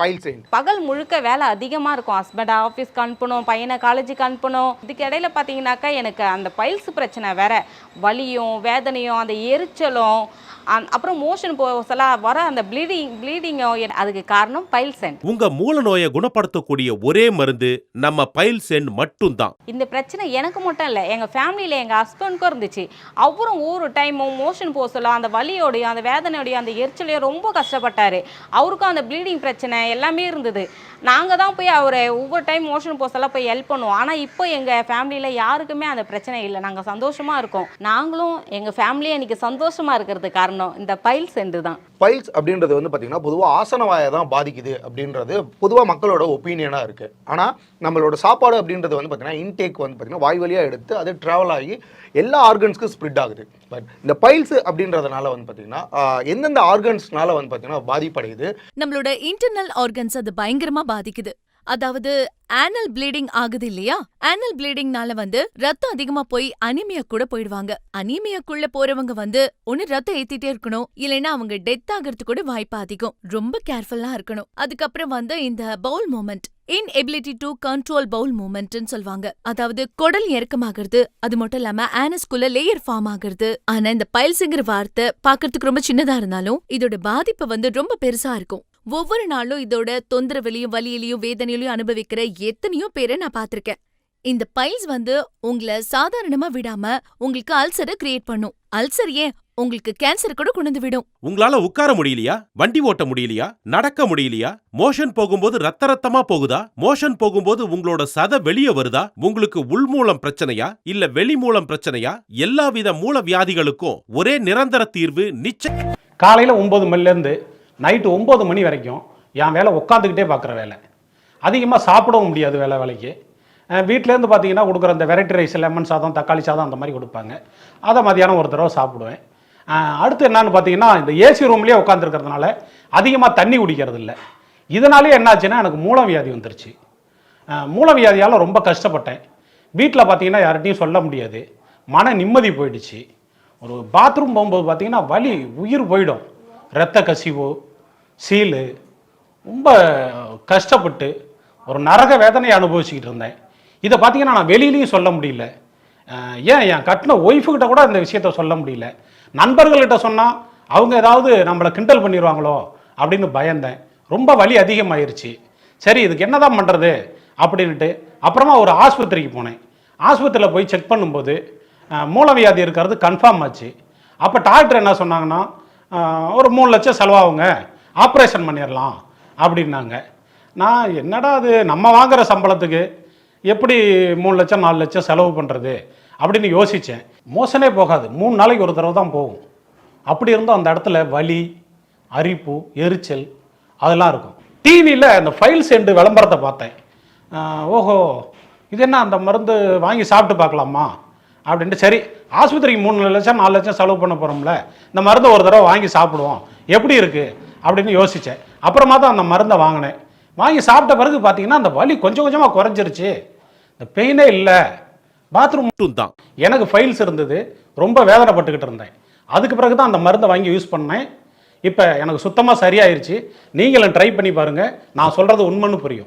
Files end. பகல் முழுக்க வேலை அதிகமாக இருக்கும். ஹஸ்பண்ட் ஆஃபீஸ்க்கு அனுப்பணும், பையனை காலேஜுக்கு அனுப்பணும். இதுக்கு இடையில பார்த்தீங்கன்னாக்கா எனக்கு அந்த பைல்ஸ் பிரச்சனை வேற, வலியும் வேதனையும் அந்த எரிச்சலும் அப்புறம் மோஷன் போகலாம் வர அந்த ப்ளீடிங்கும் அதுக்கு காரணம் பைல்ஸ் எண்ட். உங்க மூல நோயை குணப்படுத்தக்கூடிய ஒரே மருந்து நம்ம பைல்ஸ் எண்ட் மட்டும்தான். இந்த பிரச்சனை எனக்கு மட்டும் இல்லை, எங்கள் ஃபேமிலியில் எங்கள் ஹஸ்பண்டுக்கும் இருந்துச்சு. அவரும் ஒவ்வொரு டைமும் மோஷன் போகலாம் அந்த வலியோடையும் அந்த வேதனையோடையும் அந்த எரிச்சலையும் ரொம்ப கஷ்டப்பட்டார். அவருக்கும் அந்த ப்ளீடிங் பிரச்சனை எல்லாமே இருந்தது. நாங்கள் தான் போய் அவரை ஒவ்வொரு டைம் மோஷன் போசலாம் போய் ஹெல்ப் பண்ணுவோம். ஆனால் இப்போ எங்கள் ஃபேமிலியில் யாருக்குமே அந்த பிரச்சனை இல்லை, நாங்கள் சந்தோஷமாக இருக்கோம். நாங்களும் எங்கள் ஃபேமிலியை இன்றைக்கி சந்தோஷமாக இருக்கிறது காரணம் இந்த பைல்ஸ் எண்ட் தான். பைல்ஸ் அப்படின்றது வந்து பார்த்தீங்கன்னா பொதுவாக ஆசனவாயை தான் பாதிக்குது அப்படின்றது பொதுவாக மக்களோட ஒப்பீனியனாக இருக்குது. ஆனால் நம்மளோட சாப்பாடு அப்படின்றது வந்து பார்த்தீங்கன்னா இன்டேக் வந்து பார்த்தீங்கன்னா வாய் வழியாக எடுத்து அது ட்ராவல் ஆகி எல்லா ஆர்கன்ஸ்க்கும் ஸ்ப்ரெட் ஆகுது. பட் இந்த பைல்ஸ் அப்படின்றதுனால வந்து பார்த்தீங்கன்னா எந்தெந்த ஆர்கன்ஸ்னால வந்து பார்த்தீங்கன்னா பாதிப்படையுது? நம்மளோட இன்டர்னல் ஆர்கன்ஸ் அது பயங்கரமா பாதிக்குது. அதாவது ஆனல் ப்ளீடிங் ஆகுது இல்லையா? ஆனல் ப்ளீடிங்னால ரத்தம் அதிகமா போய் அனீமியா கூட போயிடுவாங்க. அனீமியாக்குள்ள போறவங்க ஒன்னு ரத்தம் ஏத்திட்டே இருக்கணும், இல்லைன்னா அவங்க டெத் ஆகிறது கூட வாய்ப்பு அதிகம். ரொம்ப கேர்ஃபுல்லா இருக்கணும். அதுக்கப்புறம் இந்த bowel movement, inability to control bowel movement ன்னு சொல்வாங்க. அதாவது குடல் இறக்கமாகிறது. அது மட்டும் இல்லாம ஆனஸ்குள்ள லேயர் ஃபார்ம் ஆகிறது. ஆனா இந்த பைல்ஸ்ங்கிற வார்த்தை பாக்குறதுக்கு ரொம்ப சின்னதா இருந்தாலும் இதோட பாதிப்பு ரொம்ப பெருசா இருக்கும். ஒவ்வொரு நாளும் இதோட தொந்தரவிலையும் வலியிலையும் வேதனையிலையும் அனுபவிக்கிற எத்தனையோ பேரை நான் பாத்திருக்கேன். இந்த பைல்ஸ் உங்களை சாதாரணமா விடாம உங்களுக்கு அல்சரை கிரியேட் பண்ணும். அல்சர் ஏன் உங்களுக்கு கேன்சர் கூட கொண்டு விடும். உங்களால உட்கார முடியலையா? வண்டி ஓட்ட முடியலையா? நடக்க முடியலையா? மோஷன் போகும்போது ரத்தமா போகுதா? மோஷன் போகும்போது உங்களோட சதை வெளியே வருதா? உங்களுக்கு உள்மூலம் பிரச்சனையா இல்ல வெளி மூலம் பிரச்சனையா? எல்லாவித மூல வியாதிகளுக்கும் ஒரே நிரந்தர தீர்வு நிச்சயம். காலையில 9 மணில இருந்து நைட்டு 9 மணி வரைக்கும் என் வேலை உட்காந்துக்கிட்டே பார்க்குற வேலை. அதிகமாக சாப்பிடவும் முடியாது வேலைக்கு. வீட்டிலேருந்து பார்த்தீங்கன்னா கொடுக்குற அந்த வெரைட்டி ரைஸ், லெமன் சாதம், தக்காளி சாதம் அந்த மாதிரி கொடுப்பாங்க. அதை மதியானம் ஒரு தடவை சாப்பிடுவேன். அடுத்து என்னன்னு பார்த்தீங்கன்னா இந்த ஏசி ரூம்லேயே உட்காந்துருக்கிறதுனால அதிகமாக தண்ணி குடிக்கிறது இல்லை. இதனாலே என்னாச்சுன்னா எனக்கு மூலவியாதி வந்துருச்சு. மூலவியாதியால் ரொம்ப கஷ்டப்பட்டேன். வீட்டில் பார்த்தீங்கன்னா யார்கிட்டையும் சொல்ல முடியாது. மன நிம்மதி போயிடுச்சு. ஒரு பாத்ரூம் போகும்போது பார்த்தீங்கன்னா வலி உயிர் போயிடும். இரத்த கசிவு, சீலு, ரொம்ப கஷ்டப்பட்டு ஒரு நரக வேதனையை அனுபவிச்சுக்கிட்டு இருந்தேன். இதை பார்த்தீங்கன்னா நான் வெளியிலையும் சொல்ல முடியல. ஏன் என் கட்டின ஒய்ஃபுக்கிட்ட கூட இந்த விஷயத்த சொல்ல முடியல. நண்பர்கள்கிட்ட சொன்னால் அவங்க ஏதாவது நம்மளை கிண்டல் பண்ணிடுவாங்களோ அப்படின்னு பயந்தேன். ரொம்ப வலி அதிகமாயிருச்சு. சரி இதுக்கு என்ன தான் பண்ணுறது அப்படின்ட்டு அப்புறமா ஒரு ஆஸ்பத்திரிக்கு போனேன். ஆஸ்பத்திரியில் போய் செக் பண்ணும்போது மூலவியாதி இருக்கிறது கன்ஃபார்ம் ஆச்சு. அப்போ டாக்டர் என்ன சொன்னாங்கன்னா ஒரு 3 லட்சம் செலவாகுங்க, ஆப்ரேஷன் பண்ணிடலாம் அப்படின்னாங்க. நான் என்னடா அது நம்ம வாங்குகிற சம்பளத்துக்கு எப்படி 3 லட்சம் 4 லட்சம் செலவு பண்ணுறது அப்படின்னு யோசித்தேன். மோசனே போகாது, 3 நாளைக்கு ஒரு தடவை தான் போகும். அப்படி இருந்தும் அந்த இடத்துல வலி, அரிப்பு, எரிச்சல் அதெல்லாம் இருக்கும். டிவியில் அந்த ஃபைல்ஸ் எண்ட் விளம்பரத்தை பார்த்தேன். ஓஹோ இது என்ன அந்த மருந்து வாங்கி சாப்பிட்டு பார்க்கலாமா அப்படின்ட்டு சரி ஆஸ்பத்திரிக்கு 3 லட்சம் 4 லட்சம் செலவு பண்ண போகிறோம்ல, இந்த மருந்தை ஒரு தடவை வாங்கி சாப்பிடுவோம் எப்படி இருக்குது அப்படின்னு யோசித்தேன். அப்புறமா தான் அந்த மருந்தை வாங்கினேன். வாங்கி சாப்பிட்ட பிறகு பார்த்தீங்கன்னா அந்த வலி கொஞ்சம் கொஞ்சமாக குறைஞ்சிருச்சு. இந்த பெயினே இல்லை. பாத்ரூம் தான் எனக்கு ஃபைல்ஸ் இருந்தது, ரொம்ப வேதனைப்பட்டுக்கிட்டு இருந்தேன். அதுக்கு பிறகு தான் அந்த மருந்தை வாங்கி யூஸ் பண்ணேன். இப்போ எனக்கு சுத்தமாக சரியாயிருச்சு. நீங்களும் ட்ரை பண்ணி பாருங்கள், நான் சொல்கிறது உண்மைன்னு புரியும்.